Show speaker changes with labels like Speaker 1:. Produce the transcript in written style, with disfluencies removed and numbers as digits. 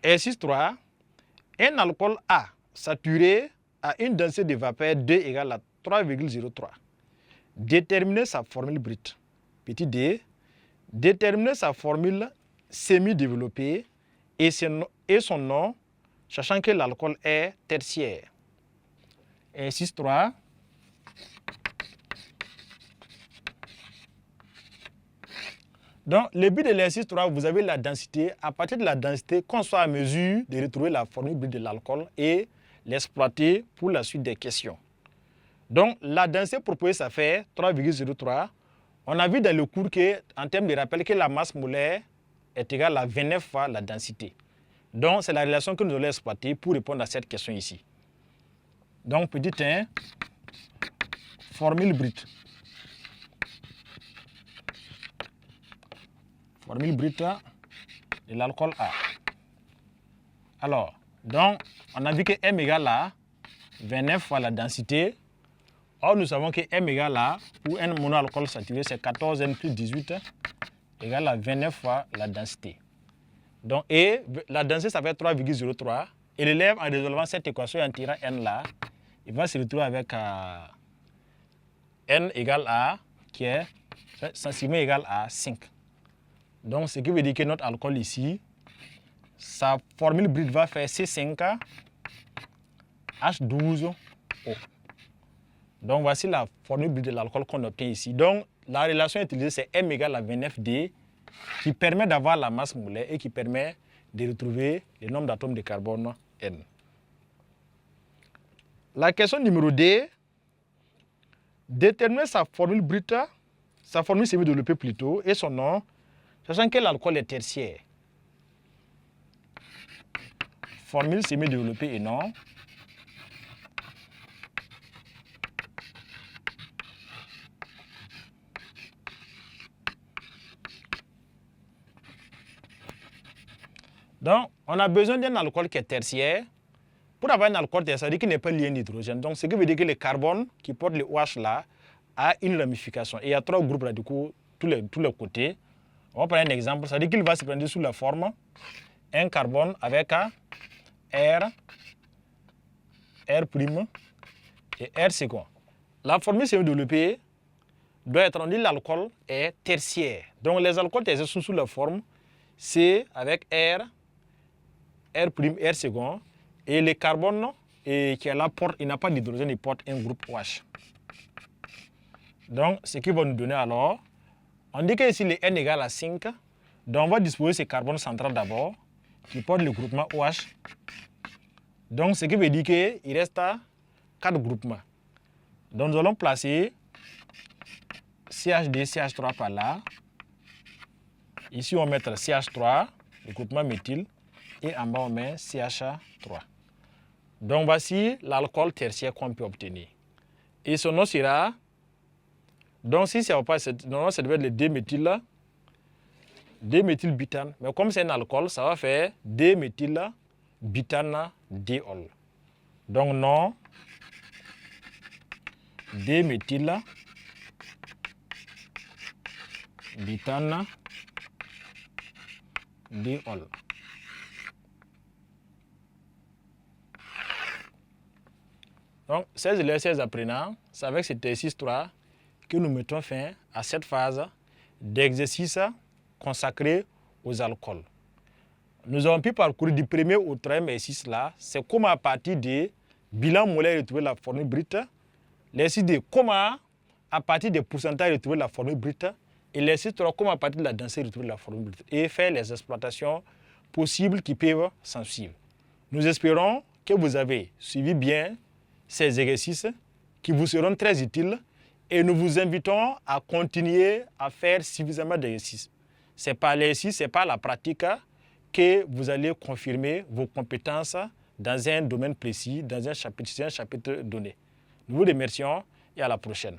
Speaker 1: Exercice 3. Un alcool A saturé à une densité de vapeur 2 égale à 3,03. Déterminer sa formule brute. Petit d. Déterminer sa formule semi-développée et son nom, sachant que l'alcool est tertiaire. Exercice 3. Donc, le but de l'exercice 3, vous avez la densité. À partir de la densité, qu'on soit à mesure de retrouver la formule brute de l'alcool et l'exploiter pour la suite des questions. Donc, la densité proposée, ça fait 3,03. On a vu dans le cours en termes de rappel, que la masse molaire est égale à 29 fois la densité. Donc, c'est la relation que nous allons exploiter pour répondre à cette question ici. Donc, petit 1, formule brute. Formule brute de l'alcool A. Alors, donc, on a vu que M égale à 29 fois la densité. Or, nous savons que M égale à, pour un monoalcool saturé, c'est 14N plus 18 égale à 29 fois la densité. Donc, et la densité, ça fait 3,03. Et l'élève, en résolvant cette équation et en tirant N là, il va se retrouver avec N égale à, qui est sensiblement égal à 5. Donc, ce qui veut dire que notre alcool ici, sa formule brute va faire C5 H12O. Donc, voici la formule brute de l'alcool qu'on obtient ici. Donc, la relation utilisée, c'est M égale à 29D, qui permet d'avoir la masse molaire et qui permet de retrouver le nombre d'atomes de carbone N. La question numéro D, déterminer sa formule brute, sa formule semi-développée plutôt, et son nom, sachant que l'alcool est tertiaire. Formule semi-développée et nom. Donc, on a besoin d'un alcool qui est tertiaire. Pour avoir un alcool tertiaire, ça veut dire qu'il n'est pas lié à l'hydrogène. Donc, ce qui veut dire que le carbone qui porte le OH là a une ramification. Et il y a 3 groupes radicaux tous les côtés. On va prendre un exemple. Ça veut dire qu'il va se prendre sous la forme un carbone avec R et R second. La formule semi-développée doit être, on dit l'alcool est tertiaire. Donc, les alcools tertiaires sont sous la forme C avec R second, et le carbone qui est là, il n'a pas d'hydrogène, il porte un groupe OH. Donc, ce qui va nous donner alors, on dit que ici le N égale à 5, donc on va disposer ce carbone central d'abord, qui porte le groupement OH. Donc, ce qui veut dire qu'il reste à 4 groupements. Donc, nous allons placer CHD, CH3 par là. Ici, on va mettre CH3, le groupement méthyle, et en bas, on met CH3. Donc, voici l'alcool tertiaire qu'on peut obtenir. Et son nom sera, donc si ça ne va pas, normalement, ça devait être le déméthylbutane. Mais comme c'est un alcool, ça va faire déméthylbutanediol. Donc, nom, déméthylbutanediol. Donc, 16 élèves, 16 apprenants, c'est avec cet exercice 3 que nous mettons fin à cette phase d'exercice consacré aux alcools. Nous avons pu parcourir du premier au 3e exercice là, c'est comment à partir des bilans molaires retrouver la formule brute, l'exercice de comment à partir des pourcentages retrouver la formule brute, et l'exercice 3 comment à partir de la densité retrouver la formule brute, et faire les exploitations possibles qui peuvent s'en suivre. Nous espérons que vous avez suivi bien ces exercices qui vous seront très utiles et nous vous invitons à continuer à faire suffisamment d'exercices. Ce n'est pas l'exercice, ce n'est pas la pratique que vous allez confirmer vos compétences dans un domaine précis, dans un chapitre donné. Nous vous remercions et à la prochaine.